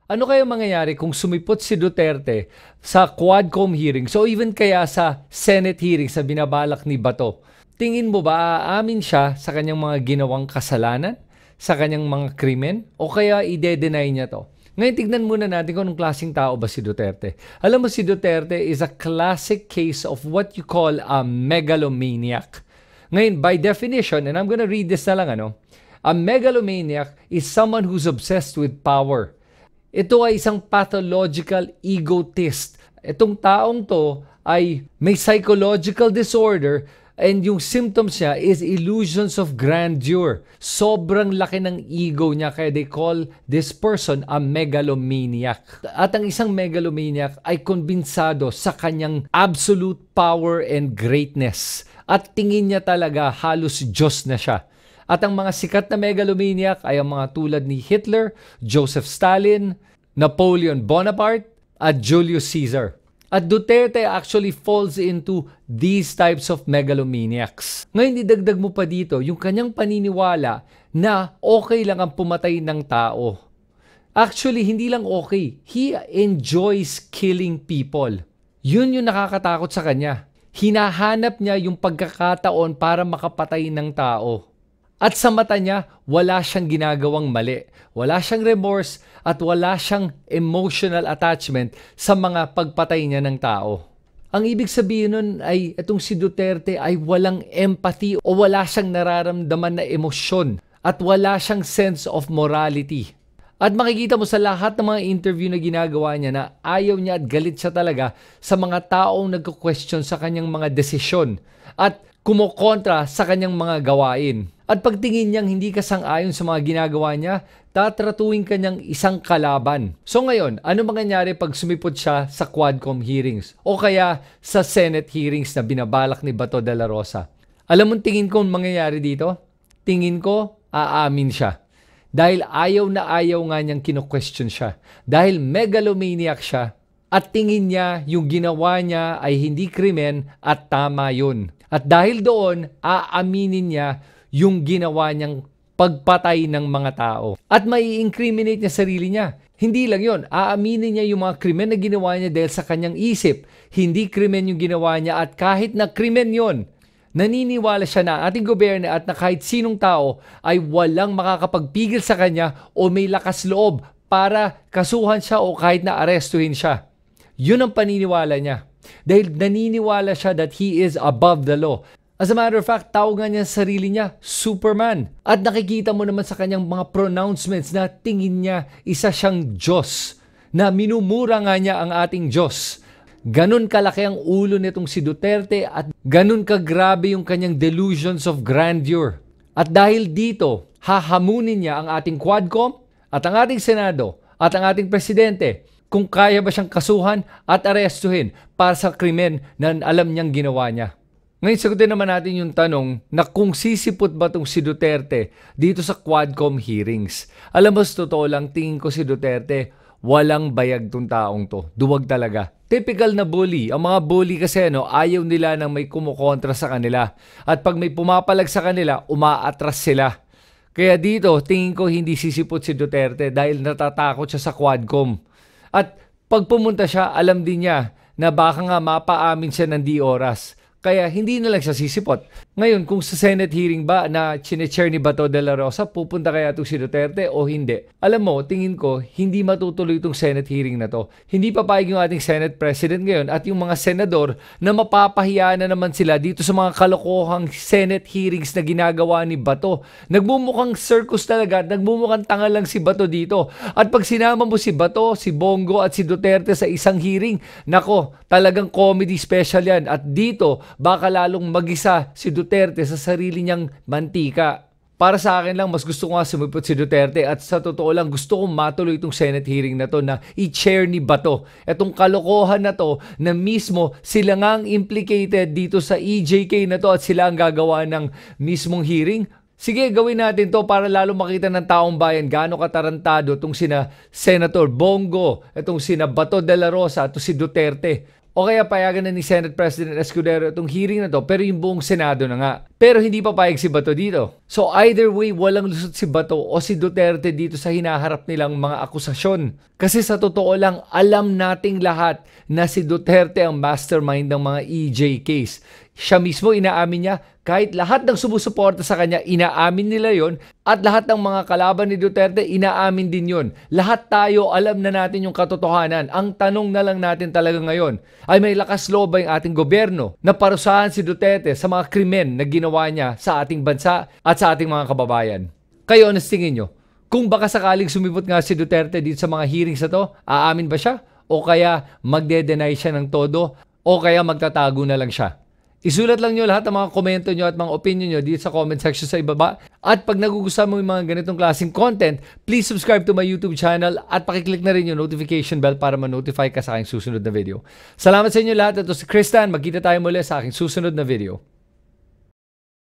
Ano kaya mangyayari kung sumipot si Duterte sa Quadcom hearings o even kaya sa Senate hearings na binabalak ni Bato? Tingin mo ba aamin siya sa kanyang mga ginawang kasalanan, sa kanyang mga krimen, o kaya ide-deny niya to? Ngayon tignan muna natin kung anong klaseng tao ba si Duterte. Alam mo, si Duterte is a classic case of what you call a megalomaniac. Ngayon, by definition, and I'm gonna read this na lang, a megalomaniac is someone who's obsessed with power. Ito ay isang pathological egotist. Itong taong to ay may psychological disorder and yung symptoms niya is illusions of grandeur. Sobrang laki ng ego niya kaya they call this person a megalomaniac. At ang isang megalomaniac ay konbinsado sa kanyang absolute power and greatness. At tingin niya talaga halos Diyos na siya. At ang mga sikat na megalomaniac ay ang mga tulad ni Hitler, Joseph Stalin, Napoleon Bonaparte, at Julius Caesar. At Duterte actually falls into these types of megalomaniacs. Ngayon, idagdag mo pa dito yung kanyang paniniwala na okay lang ang pumatay ng tao. Actually, hindi lang okay. He enjoys killing people. Yun yung nakakatakot sa kanya. Hinahanap niya yung pagkakataon para makapatay ng tao. At sa mata niya, wala siyang ginagawang mali. Wala siyang remorse at wala siyang emotional attachment sa mga pagpatay niya ng tao. Ang ibig sabihin nun ay itong si Duterte ay walang empathy o wala siyang nararamdaman na emosyon at wala siyang sense of morality. At makikita mo sa lahat ng mga interview na ginagawa niya na ayaw niya at galit siya talaga sa mga taong nagko-question sa kanyang mga desisyon at kumokontra sa kanyang mga gawain. At pagtingin niyang hindi kasang-ayon sa mga ginagawa niya, tatratuin kanyang isang kalaban. So ngayon, ano mangyayari pag sumipot siya sa Quadcom hearings o kaya sa Senate hearings na binabalak ni Bato de la Rosa? Alam mo tingin ko mangyayari dito? Tingin ko, aamin siya. Dahil ayaw na ayaw nga niyang kino-question siya. Dahil megalomaniac siya at tingin niya yung ginawa niya ay hindi krimen at tama yun. At dahil doon, aaminin niya yung ginawa niyang pagpatay ng mga tao. At may incriminate niya sarili niya. Hindi lang yon, aaminin niya yung mga krimen na ginawa niya dahil sa kanyang isip. Hindi krimen yung ginawa niya at kahit na krimen yon, naniniwala siya na ating gobyerno at na kahit sinong tao ay walang makakapagpigil sa kanya o may lakas loob para kasuhan siya o kahit na arestuhin siya. Yun ang paniniwala niya. Dahil naniniwala siya that he is above the law. As a matter of fact, tawag nga niya sa sarili niya, Superman. At nakikita mo naman sa kanyang mga pronouncements na tingin niya isa siyang Diyos. Na minumura nga niya ang ating Diyos. Ganun kalaki ang ulo nitong si Duterte at ganun kagrabe yung kanyang delusions of grandeur. At dahil dito, hahamunin niya ang ating Quadcom at ang ating Senado at ang ating Presidente kung kaya ba siyang kasuhan at arestuhin para sa krimen na alam niyang ginawa niya. Ngayon, sagutin naman natin yung tanong na kung sisipot ba itong si Duterte dito sa Quadcom hearings. Alam mo, sa totoo lang, tingin ko si Duterte, walang bayag tong taong to. Duwag talaga. Typical na bully. Ang mga bully kasi ayaw nila nang may kumukontra sa kanila. At pag may pumapalag sa kanila, umaatras sila. Kaya dito, tingin ko hindi sisipot si Duterte dahil natatakot siya sa Quadcom. At pag pumunta siya, alam din niya na baka nga mapaamin siya ng di oras. Kaya hindi na lang siya sisipot. Ngayon, kung sa Senate hearing ba na chine-chair ni Bato de la Rosa, pupunta kaya itong si Duterte o hindi? Alam mo, tingin ko, hindi matutuloy itong Senate hearing na to. Hindi papayag yung ating Senate President ngayon at yung mga senador na mapapahiya na naman sila dito sa mga kalokohang Senate hearings na ginagawa ni Bato. Nagmumukhang circus talaga, nagmumukhang tanga lang si Bato dito. At pag sinama mo si Bato, si Bongo at si Duterte sa isang hearing, nako, talagang comedy special yan. At dito, baka lalong mag-isa si Duterte sa sarili niyang mantika. Para sa akin lang, mas gusto ko nga sumipot si Duterte at sa totoo lang, gusto kong matuloy itong Senate hearing na to na i-chair ni Bato. Itong kalokohan na to na mismo sila nga ang implicated dito sa EJK na to at sila ang gagawa ng mismong hearing. Sige, gawin natin to para lalo makita ng taong bayan gaano katarantado itong sina Senator Bongo, itong sina Bato de la Rosa, at si Duterte. O kaya payagan na ni Senate President Escudero itong hearing na to pero yung buong Senado na nga. Pero hindi pa payag si Bato dito. So either way, walang lusot si Bato o si Duterte dito sa hinaharap nilang mga akusasyon. Kasi sa totoo lang, alam nating lahat na si Duterte ang mastermind ng mga EJ case. Siya mismo inaamin niya, kahit lahat ng sumusuporta sa kanya, inaamin nila yon, at lahat ng mga kalaban ni Duterte, inaamin din yon. Lahat tayo alam na natin yung katotohanan. Ang tanong na lang natin talaga ngayon, ay may lakas loob ba yung ating gobyerno na parusahan si Duterte sa mga krimen na ginawa niya sa ating bansa at sa ating mga kababayan? Kayo, ano tingin nyo? Kung baka sakaling sumibot nga si Duterte dito sa mga hearings na to, aamin ba siya? O kaya magde-deny siya ng todo? O kaya magtatago na lang siya? Isulat lang nyo lahat ng mga komento nyo at mga opinion nyo dito sa comment section sa ibaba. At pag nagugustuhan mo yung mga ganitong klaseng content, please subscribe to my YouTube channel at pakiclick na rin yung notification bell para ma-notify ka sa aking susunod na video. Salamat sa inyo lahat. Ito si Kristan. Magkita tayo muli sa aking susunod na video.